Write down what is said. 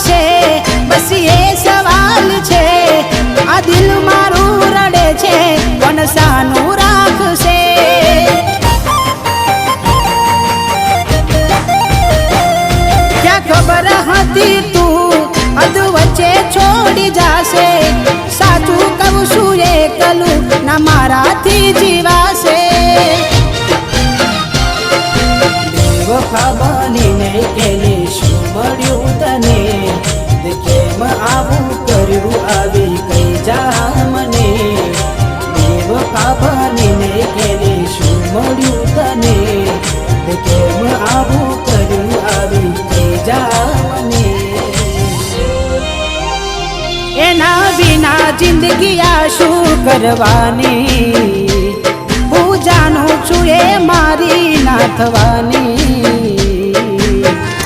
રાખશે બસ એ સવાલ છે આ દિલ મારું રડે છે કોણ સાનું રાખશે ક્યાં ખબર હતી તું અધ વચ્ચે છોડી જાશે સાચું કહું છું એકલું ના મારાથી જીવાશે બેવફા બનીને કેને શું મળ્યું તને કેમ આવું કર્યું આવી કઈ જા મને બેવફા બનીને કેને શું મળ્યું તને કેમ આવું કર્યું આવી કઈ જા મને એના વિના જિંદગી આ શું કરવાની હું જાણું છું એ મારી ના થવાની